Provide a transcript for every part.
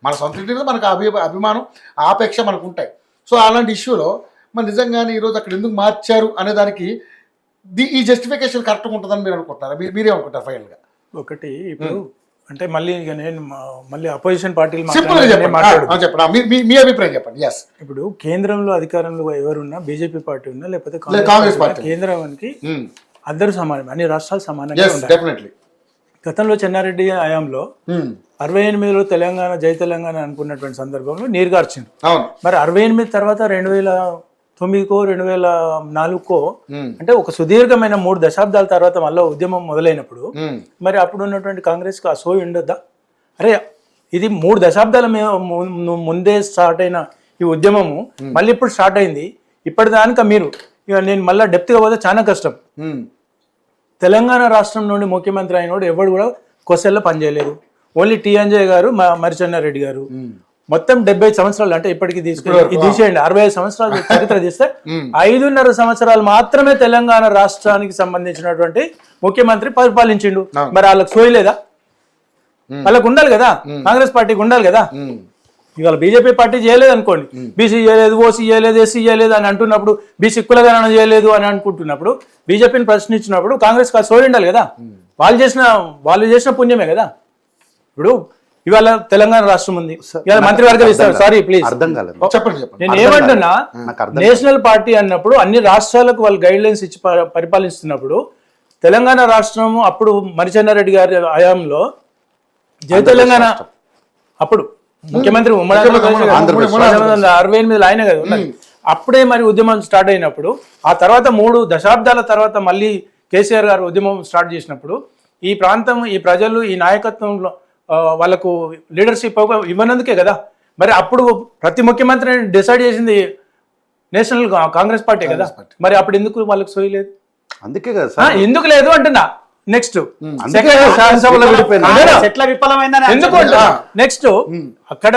మన సొంత ఇంటి మీద మనకు అభిమానం ఆపేక్ష మనకు ఉంటాయి. సో అలాంటి ఇష్యూలో మరి నిజంగానే ఈరోజు అక్కడ ఎందుకు మార్చారు అనే దానికి ఈ జస్టిఫికేషన్ కరెక్ట్గా ఉంటుందని మీరు అనుకుంటున్నారా? మీరే అనుకుంటారు ఫైనల్గా? ఒకటి ఇప్పుడు అంటే మళ్ళీ ఇక నేను మళ్ళీ అపోజిషన్ పార్టీలు చెప్పండి, మీ అభిప్రాయం చెప్పండి. ఎస్, ఇప్పుడు కేంద్రంలో అధికారంలో ఎవరున్నా బీజేపీ పార్టీ ఉన్నా లేకపోతే కాంగ్రెస్ పార్టీ, కేంద్రానికి అందరూ సమానం, అన్ని రాష్ట్రాలు సమానంగా ఉన్నాయి. గతంలో చెన్నారెడ్డి హయాంలో 68లో తెలంగాణ జై తెలంగాణ అనుకున్నటువంటి సందర్భంలో నీరుగార్చింది. మరి 68 తర్వాత 2009కో 2004కో అంటే ఒక సుదీర్ఘమైన 3 దశాబ్దాల తర్వాత మళ్ళీ ఉద్యమం మొదలైనప్పుడు మరి అప్పుడు ఉన్నటువంటి కాంగ్రెస్ కి ఆ సోయి ఉండొద్దా? అరే ఇది 3 దశాబ్దాల ముందే స్టార్ట్ అయిన ఈ ఉద్యమము మళ్ళీ ఇప్పుడు స్టార్ట్ అయింది. ఇప్పటిదానిక మీరు ఇక నేను మళ్ళీ డెప్త్గా పోతే చాలా కష్టం. తెలంగాణ రాష్ట్రం నుండి ముఖ్యమంత్రి అయినోడు ఎవడు కూడా కొసెల్లో పనిచేయలేదు. ఓన్లీ టి అంజయ్ గారు, మరిచెన్నారెడ్డి గారు మొత్తం 70 సంవత్సరాలు అంటే ఇప్పటికి తీసేయండి 65 సంవత్సరాలు చరిత్ర తీస్తే 5.5 సంవత్సరాలు మాత్రమే తెలంగాణ రాష్ట్రానికి సంబంధించినటువంటి ముఖ్యమంత్రి పరిపాలించిండు. మరి వాళ్ళకి సోయలేదా? వాళ్ళకు ఉండాలి కదా, కాంగ్రెస్ పార్టీకి ఉండాలి కదా. ఇవాళ బీజేపీ పార్టీ చేయలేదు అనుకోండి, బీసీ చేయలేదు, ఓసీ చేయలేదు, ఎస్సీ చేయలేదు అని అంటున్నప్పుడు, బీసీ కులగణన చేయలేదు అని అనుకుంటున్నప్పుడు, బీజేపీని ప్రశ్నించినప్పుడు కాంగ్రెస్ సోయి ఉండాలి కదా. వాళ్ళు చేసిన పుణ్యమే కదా. ఇప్పుడు ఇవాళ తెలంగాణ రాష్ట్రం ఉంది, ఇవాళ మంత్రివర్గం ఇస్తారు. సారీ ప్లీజ్ నేను ఏమంటున్నా, నేషనల్ పార్టీ అన్నప్పుడు అన్ని రాష్ట్రాలకు వాళ్ళు గైడ్ లైన్స్ ఇచ్చి పరిపాలిస్తున్నప్పుడు తెలంగాణ రాష్ట్రం అప్పుడు మరిచెన్నారెడ్డి గారి హయాంలో జై తెలంగాణ అప్పుడు ముఖ్యమంత్రి 68 ఆయన కదా ఉన్నది. అప్పుడే మరి ఉద్యమం స్టార్ట్ అయినప్పుడు ఆ తర్వాత 3 దశాబ్దాల తర్వాత మళ్ళీ కేసీఆర్ గారు ఉద్యమం స్టార్ట్ చేసినప్పుడు ఈ ప్రాంతం, ఈ ప్రజలు, ఈ నాయకత్వంలో వాళ్ళకు లీడర్షిప్ ఇవ్వనందుకే కదా. మరి అప్పుడు ప్రతి ముఖ్యమంత్రి డిసైడ్ చేసింది నేషనల్ కాంగ్రెస్ పార్టీ కదా. మరి అప్పుడు ఎందుకు వాళ్ళకి సోయలేదు? అందుకే కదా ఎందుకు లేదు అంటున్నా. నెక్స్ట్ నెక్స్ట్ అక్కడ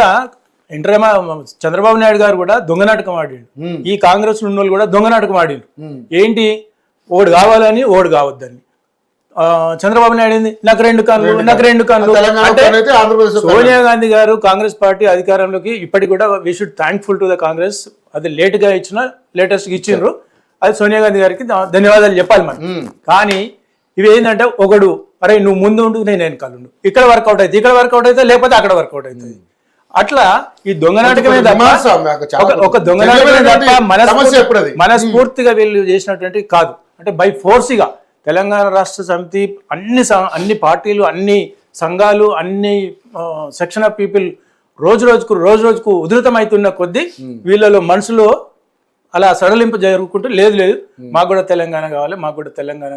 చంద్రబాబు నాయుడు గారు కూడా దొంగ నాటకం ఆడిండు, ఈ కాంగ్రెస్ ఉన్న వాళ్ళు కూడా దొంగ నాటకం ఆడిండు. ఏంటి, ఓడు కావాలని ఓడు కావద్దని. చంద్రబాబు నాయుడు ఏంది, నాకు 2 కన్నులు అంటే సోనియా గాంధీ గారు కాంగ్రెస్ పార్టీ అధికారంలోకి ఇప్పటికి కూడా we should thankful to the Congress. అది లేట్ గా ఇచ్చిన లేటెస్ట్ ఇచ్చిండ్రు, అది సోనియా గాంధీ గారికి ధన్యవాదాలు చెప్పాలి మనం. కానీ ఇవి ఏంటంటే ఒకడు అరే నువ్వు ముందు ఉండు, నేను వెనకాలండు, ఇక్కడ వర్కౌట్ అవుతుంది, ఇక్కడ వర్కౌట్ అవుతుంది, లేకపోతే అక్కడ వర్కౌట్ అవుతుంది. అట్లా ఈ దొంగ నాటకమే ఒక దొంగ నాటకమే తప్ప మనస్ఫూర్తిగా వీళ్ళు చేసినటువంటి కాదు. అంటే బై ఫోర్స్గా తెలంగాణ రాష్ట్ర సమితి అన్ని పార్టీలు, అన్ని సంఘాలు, అన్ని సెక్షన్ ఆఫ్ పీపుల్ రోజు రోజుకు ఉధృతమవుతున్న కొద్దీ వీళ్ళలో మనసులో అలా సడలింపు జరుగుకుంటూ లేదు మాకు కూడా తెలంగాణ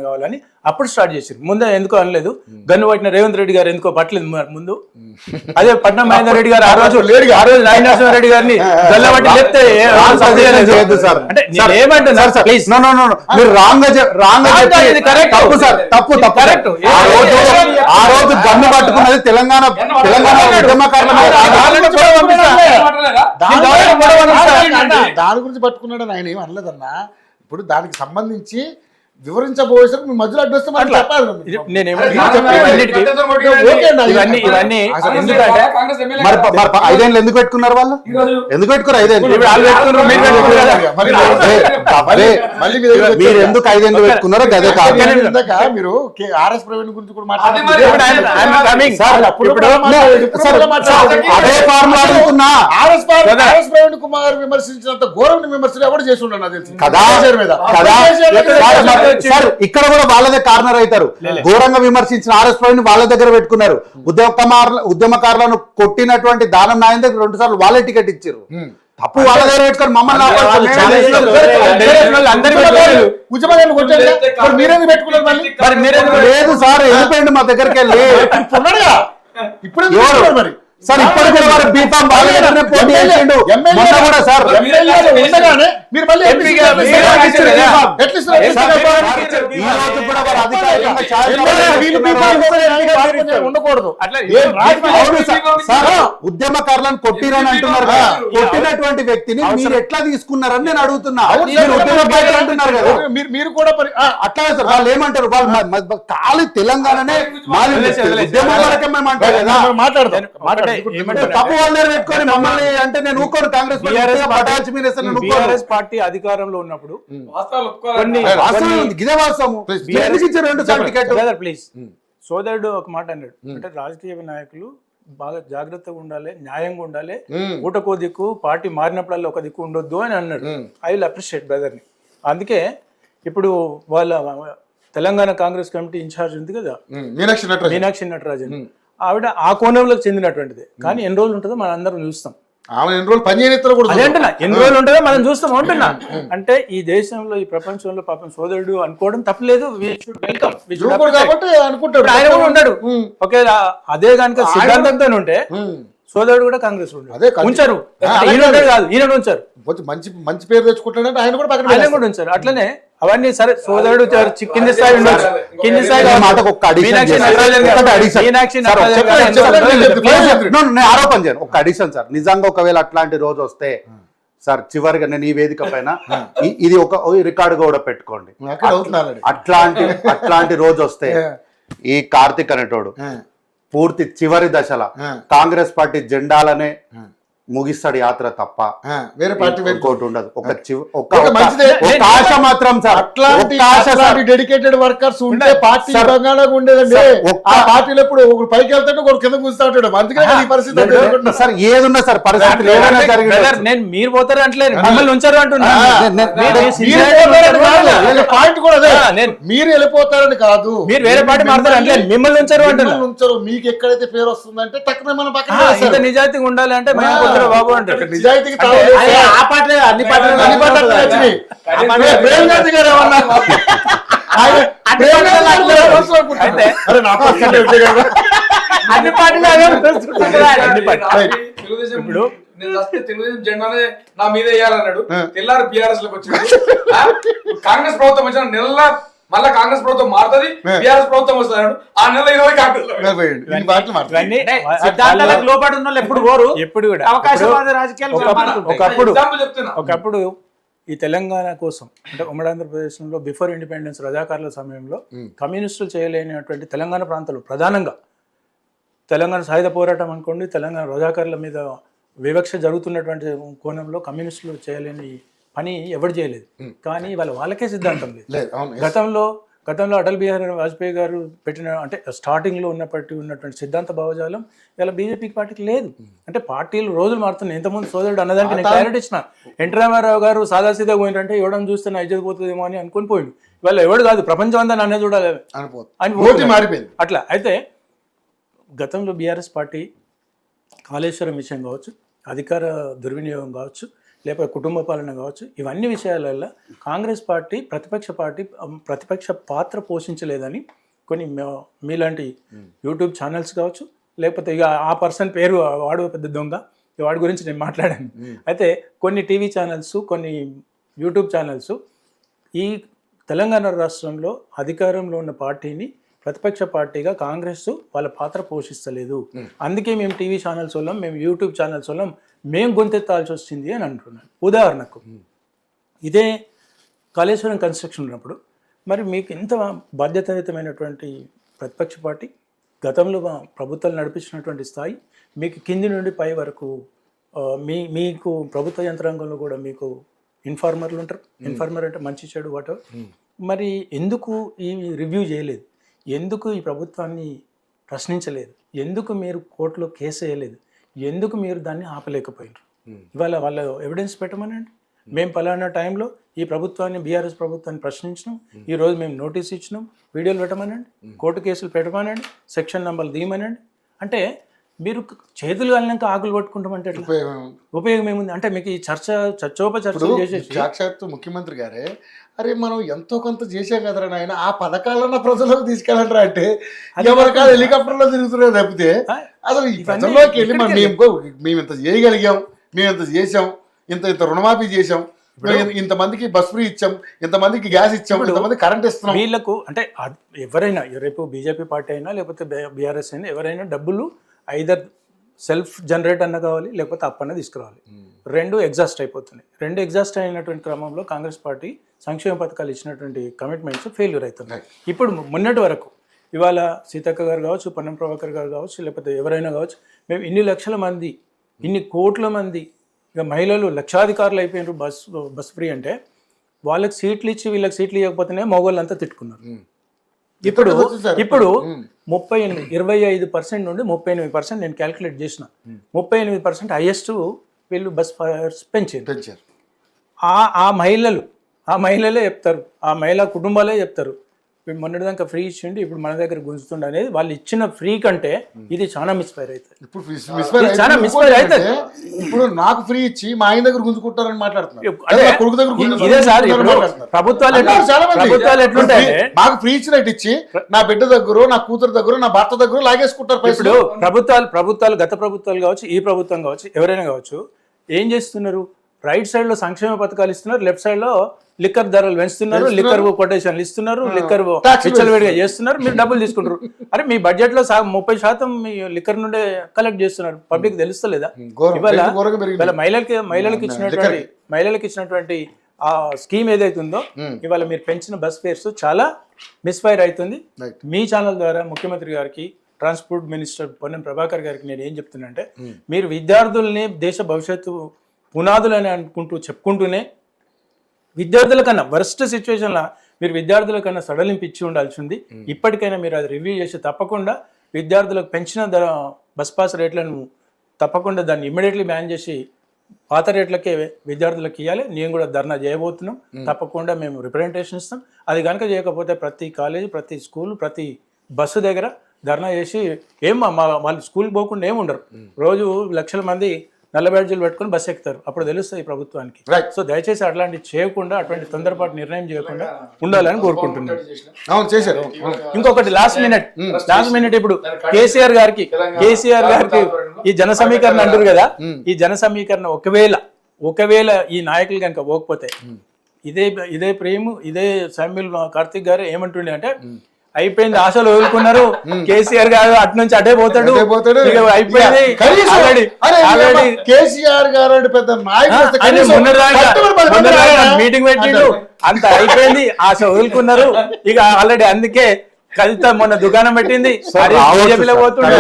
కావాలని అప్పుడు స్టార్ట్ చేశారు. ముందే ఎందుకో అనలేదు, గన్ను పట్టిన రేవంత్ రెడ్డి గారు ఎందుకో పట్టలేదు ముందు. అదే పట్నం మహేందర్ రెడ్డి గారు ఆ రోజు నాయనరసింహారెడ్డి గారిని గల్లబట్టి లేపితే గన్ను పట్టుకున్నది తెలంగాణ దాని గురించి పట్టుకున్నాడు ఆయన ఏమి అనలేదన్నా. ఇప్పుడు దానికి సంబంధించి వివరించబోయేసరికి మీ మధ్యలో అడ్డు వస్తే మనం చెప్పాలి. ఐదేళ్ళు ఎందుకు పెట్టుకున్నారు వాళ్ళు? ఎందుకు పెట్టుకున్నారు 5 ఏళ్ళు? మీరు ఎందుకు 5 ఏళ్ళు పెట్టుకున్నారో గదే కాదు. మీరు ఆర్ఎస్ ప్రవీణ్ గురించి కూడా అదే ఫార్ములా అడుగుతున్నా. ఆర్ఎస్ ప్రవీణ్ కుమార్ విమర్శించినంత ఘోరమైన విమర్శలు ఎవరు చేసి ఉండరు నాకు తెలిసి కదా. సార్ ఇక్కడ కూడా వాళ్ళదే కార్నర్ అవుతారు. ఘోరంగా విమర్శించిన ఆర్ఎస్ ప్రవీణ్ వాళ్ళ దగ్గర పెట్టుకున్నారు. ఉద్యమకారులను కొట్టినటువంటి దానం నాయన దగ్గర 2 సార్లు వాళ్ళే టికెట్ ఇచ్చారు. తప్పు వాళ్ళ దగ్గర పెట్టుకొని మమ్మల్ని లేదు సార్ వెళ్ళిపోయింది మా దగ్గరికి వెళ్ళి. ఇప్పుడు సార్ ఇప్పటికీ వారు బీఫామ్ బాగానే పోటీ చేసిండు. మొన్న కూడా సార్ మీరు మళ్ళీ ఉండకూడదు. ఉద్యమకారులను కొట్టిరని అంటున్నారు కదా, కొట్టినటువంటి వ్యక్తిని మీరు ఎట్లా తీసుకున్నారని నేను అడుగుతున్నా. ఉద్యమకారులు అంటున్నారు కదా, మీరు కూడా అట్లా సార్ వాళ్ళు ఏమంటారు, వాళ్ళు ఖాళీ తెలంగాణనే మాది ఉద్యమం వరకే మేము అంటారు కదా. మాట్లాడదాం ఏమంటారు తప్పు వాళ్ళ దగ్గర పెట్టుకొని మమ్మల్ని అంటే నేను ఊరుకోను. కాంగ్రెస్ పార్టీ BRS పటాల్చి మీద వేస్తే నేను ఊరుకోను. BRS పార్టీ అధికారంలో ఉన్నప్పుడు వాస్తవాలు ఒప్పుకోవాలి. కొన్ని వాస్తవం ఉంది, ఇదే వాస్తవము. ఎందుకు ఇచ్చారు 2 సార్లు టికెట్? బ్రదర్ ప్లీజ్, సోదరుడు ఒక మాట అన్నాడు, అంటే రాజకీయ నాయకులు బాగా జాగ్రత్తగా ఉండాలి, న్యాయంగా ఉండాలి, ఊటకో దిక్కు పార్టీ మారినప్పుడల్లా ఒక దిక్కు ఉండొద్దు అని అన్నాడు. ఐ విల్ అప్రిషియేట్ బ్రదర్ని. అందుకే ఇప్పుడు వాళ్ళ తెలంగాణ కాంగ్రెస్ కమిటీ ఇన్ఛార్జ్ ఉంది కదా మీనాక్షి నటరాజన్, ఆవిడ ఆ కోణంలోకి చెందినటువంటిది. కానీ ఎన్ని రోజులు ఉంటుందో మనం అందరం చూస్తాం. ఆమె ఎన్ని రోజులు పని చేయనిత్తలో కూడా అదే అంటున్నా, ఎన్ని రోజులు ఉంటుందో మనం చూస్తాం అంటున్నా. అంటే ఈ దేశంలో ఈ ప్రపంచంలో పాపం సోదరుడు అనుకోవడం తప్పలేదు. కాబట్టి అనుకుంటాడు ఆయన కూడా ఉన్నాడు. ఓకే, అదే కనుక సిద్ధాంతంతో ఉంటే సోదరుడు కూడా కాంగ్రెస్ ఉంచారు, ఈయన ఉంచారు, మంచి మంచి పేరు తెచ్చుకుంటాడంటే ఆయన కూడా పక్కన ఆయన కూడా ఉంచారు. అట్లనే అవన్నీ సరే, సోదరుడు కింది స్థాయి ఉండొచ్చు, కింది స్థాయి ఆరోపణ చేయను. ఒక అడిషన్ సార్, నిజంగా ఒకవేళ అట్లాంటి రోజు వస్తే సార్, చివరిగా నేను ఈ వేదిక పైన ఇది ఒక రికార్డు కూడా పెట్టుకోండి. అట్లాంటి రోజు వస్తే ఈ కార్తిక్ అనేటోడు పూర్తి చివరి దశలో కాంగ్రెస్ పార్టీ జెండాలనే ముగిస్తాడు యాత్ర తప్ప వేరే పార్టీ ఇంకోటి ఉండదు. ఒక ఆశ మాత్రం సార్, అట్లాంటి డెడికేటెడ్ వర్కర్స్ ఉంటే పార్టీ తెలంగాణగా ఉండేదండి. ఆ పార్టీలో ఇప్పుడు ఒకరు పైకి వెళ్తాడు, ఒకరు కింద కూర్చుంటా ఉంటాడు. అందుకని ఈ పరిస్థితి సార్ ఏదున్నా సార్ పరిస్థితి నేను మీరు పోతారు అంటలేదు, మిమ్మల్ని ఉంచారు అంటున్నా. పాయింట్ కూడా అదే, మీరు వెళ్ళిపోతారని కాదు, మీరు వేరే పార్టీ మారుతారు అంటే మిమ్మల్ని ఉంచారు అంటున్నా. ఉంచారు, మీకు ఎక్కడైతే పేరు వస్తుందంటే తక్కువ మన పక్కన నిజాయితీగా ఉండాలి అంటే బాబు అంటే నిజాయితీకి అన్ని ఇప్పుడు తెలుగుదేశం జెండానే నా మీద వేయాలన్నాడు. తెల్లారు బీఆర్ఎస్ లోకి వచ్చింది. కాంగ్రెస్ ప్రభుత్వం వచ్చిన నెల మళ్ళా కాంగ్రెస్ ప్రభుత్వం మారుతుంది, బీఆర్ఎస్ ప్రభుత్వం వస్తుంది. ఆ నెల 20 కాంగ్రెస్ లోపడి ఉన్న ఎప్పుడు పోరు, ఎప్పుడు కూడా అవకాశవాద రాజకీయాలు. ఒకప్పుడు ఈ తెలంగాణ కోసం అంటే ఉమ్మడి ఆంధ్రప్రదేశ్లో బిఫోర్ ఇండిపెండెన్స్ రజాకారుల సమయంలో కమ్యూనిస్టులు చేయలేనటువంటి తెలంగాణ ప్రాంతాలు, ప్రధానంగా తెలంగాణ సాయుధ పోరాటం అనుకోండి, తెలంగాణ రజాకారుల మీద వివక్ష జరుగుతున్నటువంటి కోణంలో కమ్యూనిస్టులు చేయలేని పని ఎవరు చేయలేదు. కానీ వాళ్ళకే సిద్ధాంతం లేదు. గతంలో అటల్ బిహారీ వాజ్పేయి గారు పెట్టిన అంటే స్టార్టింగ్లో ఉన్నటువంటి సిద్ధాంత భావజాలం ఇలా బీజేపీ పార్టీకి లేదు. అంటే పార్టీలు రోజులు మారుతున్నాయి. ఇంతకుముందు సోదరుడు అన్నదానికి నేను క్లారిటీ ఇచ్చిన. ఎన్టీ రామారావు గారు సాదాసీదా పోయిందంటే ఎవడని చూస్తే నా ఇజ్జత్ పోతుందేమో అని అనుకుని పోయింది. ఇవాళ ఎవడు కాదు, ప్రపంచం అంతా నన్నే చూడాలి అని మారిపోయింది. అట్లా అయితే గతంలో బీఆర్ఎస్ పార్టీ కాళేశ్వరం విషయం కావచ్చు, అధికార దుర్వినియోగం కావచ్చు, లేకపోతే కుటుంబ పాలన కావచ్చు, ఇవన్నీ విషయాలలో కాంగ్రెస్ పార్టీ ప్రతిపక్ష పాత్ర పోషించలేదని కొన్ని మీలాంటి యూట్యూబ్ ఛానల్స్ కావచ్చు, లేకపోతే ఇక ఆ పర్సన్ పేరు వాడు పెద్ద దొంగ, వాడి గురించి నేను మాట్లాడాను. అయితే కొన్ని టీవీ ఛానల్స్, కొన్ని యూట్యూబ్ ఛానల్స్ ఈ తెలంగాణ రాష్ట్రంలో అధికారంలో ఉన్న పార్టీని ప్రతిపక్ష పార్టీగా కాంగ్రెస్ వాళ్ళ పాత్ర పోషిస్తలేదు, అందుకే మేము టీవీ ఛానల్స్ వాళ్ళం, మేము యూట్యూబ్ ఛానల్స్ వాళ్ళం, మేము గొంతెత్తాల్సి వచ్చింది అని అంటున్నాను. ఉదాహరణకు ఇదే కాళేశ్వరం కన్స్ట్రక్షన్ ఉన్నప్పుడు మరి మీకు ఇంత బాధ్యతాయుతమైనటువంటి ప్రతిపక్ష పార్టీ, గతంలో ప్రభుత్వాలు నడిపించినటువంటి స్థాయి, మీకు కింది నుండి పై వరకు మీకు ప్రభుత్వ యంత్రాంగంలో కూడా మీకు ఇన్ఫార్మర్లు ఉంటారు. ఇన్ఫార్మర్ అంటే మంచి చెడు వాటో. మరి ఎందుకు ఈ రివ్యూ చేయలేదు? ఎందుకు ఈ ప్రభుత్వాన్ని ప్రశ్నించలేదు? ఎందుకు మీరు కోర్టులో కేసు వేయలేదు? ఎందుకు మీరు దాన్ని ఆపలేకపోయినారు? ఇవాళ వాళ్ళ ఎవిడెన్స్ పెట్టమనండి. మేము పలానా టైంలో ఈ ప్రభుత్వాన్ని, బీఆర్ఎస్ ప్రభుత్వాన్ని ప్రశ్నించినాం, ఈరోజు మేము నోటీస్ ఇచ్చినాం, వీడియోలు పెట్టమనండి, కోర్టు కేసులు పెట్టమనండి, సెక్షన్ నంబర్లు తీయమనండి. అంటే మీరు చేతులు వెళ్ళినాక ఆకులు పట్టుకుంటామంటే ఉపయోగం ఏముంది? అంటే మీకు ఈ చర్చోపచర్చలు చేసేసి సాక్షాత్తు ముఖ్యమంత్రి గారే అరే మనం ఎంతో కొంత చేసాం కదరా నాయన, ఆ పథకాలన్న ప్రజల్లోకి తీసుకెళ్ళంటారా అంటే ఎవరికాలు హెలికాప్టర్లో తిరుగుతున్నాయి తప్పితే అసలు ఈ ప్రజల్లోకి వెళ్ళి మేము ఇంత చేయగలిగాం, మేము ఇంత చేసాం, ఇంత రుణమాఫీ చేసాం, ఇంతమందికి బస్ ఫ్రీ ఇచ్చాం, ఇంతమందికి గ్యాస్ ఇచ్చాం, ఇంతమంది కరెంట్ ఇస్తున్నాం. వీళ్ళకు అంటే ఎవరైనా, రేపు బీజేపీ పార్టీ అయినా లేకపోతే బీఆర్ఎస్ అయినా ఎవరైనా డబ్బులు ఐదర్ సెల్ఫ్ జనరేట్ అన్న కావాలి, లేకపోతే అప్పన్న తీసుకురావాలి. రెండు ఎగ్జాస్ట్ అయిపోతున్నాయి. రెండు ఎగ్జాస్ట్ అయినటువంటి క్రమంలో కాంగ్రెస్ పార్టీ సంక్షేమ పథకాలు ఇచ్చినటువంటి కమిట్మెంట్స్ ఫెయిల్యూర్ అవుతున్నాయి. ఇప్పుడు మొన్నటి వరకు ఇవాళ సీతక్క గారు కావచ్చు, పొన్నం ప్రభాకర్ గారు కావచ్చు, లేకపోతే ఎవరైనా కావచ్చు, మేము ఇన్ని లక్షల మంది, ఇన్ని కోట్ల మంది, ఇక మహిళలు లక్షాధికారులు అయిపోయినారు బస్ ఫ్రీ అంటే, వాళ్ళకి సీట్లు ఇచ్చి వీళ్ళకి సీట్లు ఇవ్వకపోతేనే మగవాళ్ళంతా తిట్టుకున్నారు. ఇప్పుడు 25% నుండి 38% నేను క్యాలిక్యులేట్ చేసిన, 38% హైయెస్ట్ వీళ్ళు బస్ ఫేర్స్ పెంచారు. ఆ మహిళలే చెప్తారు, ఆ మహిళా కుటుంబాలే చెప్తారు, మొన్నటిదాకా ఫ్రీ ఇచ్చిండి ఇప్పుడు మన దగ్గర గుంజుతుండ అనేది. వాళ్ళు ఇచ్చిన ఫ్రీ కంటే ఇది చాలా మిస్ఫైర్ అవుతుంది. ఇప్పుడు నాకు ఫ్రీ ఇచ్చి మా ఆయన దగ్గర గుంజుకుంటారని మాట్లాడుతున్నారు. ఇదే సార్ ప్రభుత్వాలు ఎట్లుంటాయి, మాకు ఫ్రీ ఇచ్చినట్టు ఇచ్చి నా బిడ్డ దగ్గర, నా కూతురు దగ్గర, నా భర్త దగ్గర లాగేసుకుంటారు. ఇప్పుడు ప్రభుత్వాలు గత ప్రభుత్వాలు కావచ్చు, ఈ ప్రభుత్వం కావచ్చు, ఎవరైనా కావచ్చు, ఏం చేస్తున్నారు? రైట్ సైడ్ లో సంక్షేమ పథకాలు ఇస్తున్నారు, లెఫ్ట్ సైడ్ లో లిక్కర్ ధరలు పెంచుతున్నారు, లిక్కర్ కొటేషన్లు ఇస్తున్నారు, లిక్కర్ విచ్చలవిడిగా చేస్తున్నారు, మీరు డబ్బులు తీసుకుంటారు. అరే మీ బడ్జెట్ లో 30% మీ లిక్కర్ నుండే కలెక్ట్ చేస్తున్నారు. పబ్లిక్ తెలుస్తలేదా? ఇవాళ మహిళలకు ఇచ్చినటువంటి ఆ స్కీమ్ ఏదైతే ఉందో, ఇవాళ మీరు పెంచిన బస్ ఫేర్స్ చాలా మిస్ఫైర్ అవుతుంది. మీ ఛానల్ ద్వారా ముఖ్యమంత్రి గారికి, ట్రాన్స్పోర్ట్ మినిస్టర్ పొన్నం ప్రభాకర్ గారికి నేను ఏం చెప్తున్నా, మీరు విద్యార్థుల్ని దేశ భవిష్యత్తు పునాదులు అని చెప్పుకుంటూనే విద్యార్థుల కన్నా వర్స్ట్ సిచ్యువేషన్లో మీరు విద్యార్థుల కన్నా సడలింపు ఇచ్చి ఉండాల్సింది. ఇప్పటికైనా మీరు అది రివ్యూ చేసి తప్పకుండా విద్యార్థులకు పెంచిన బస్ పాస్ రేట్లను తప్పకుండా దాన్ని ఇమ్మీడియట్లీ బ్యాన్ చేసి పాత రేట్లకే విద్యార్థులకు ఇవ్వాలి. నేను కూడా ధర్నా చేయబోతున్నాం. తప్పకుండా మేము రిప్రజెంటేషన్ ఇస్తాం. అది కనుక చేయకపోతే ప్రతి కాలేజీ, ప్రతి స్కూల్, ప్రతి బస్సు దగ్గర ధర్నా చేసి వాళ్ళు స్కూల్కి పోకుండా ఏముండరు. రోజు లక్షల మంది నల్ల బ్యాడ్జీలు పెట్టుకుని బస్సు ఎక్కుతారు. అప్పుడు తెలుస్తుంది ఈ ప్రభుత్వానికి. సో దయచేసి అట్లాంటి చేయకుండా, అటువంటి తొందరపాటు నిర్ణయం చేయకుండా ఉండాలని కోరుకుంటున్నాను. ఇంకొకటి లాస్ట్ మినిట్ ఇప్పుడు కేసీఆర్ గారికి ఈ జన సమీకరణ అంటారు కదా, ఈ జన సమీకరణ ఒకవేళ ఈ నాయకులు కనుక పోకపోతే ఇదే ప్రేమ, ఇదే శామ్యూల్ కార్తిక్ గారు ఏమంటుండే అంటే, అయిపోయింది, ఆశలు వదులుకున్నారు, కేసీఆర్ గారు అటు నుంచి అటే పోతాడు, అయిపోయింది. కేసీఆర్ గారు పెద్ద మీటింగ్ పెట్టిండు, అంత అయిపోయింది, ఆశ వదులుకున్నారు ఇక ఆల్రెడీ. అందుకే కవిత మొన్న దుకాణం పెట్టింది, పోతుండే.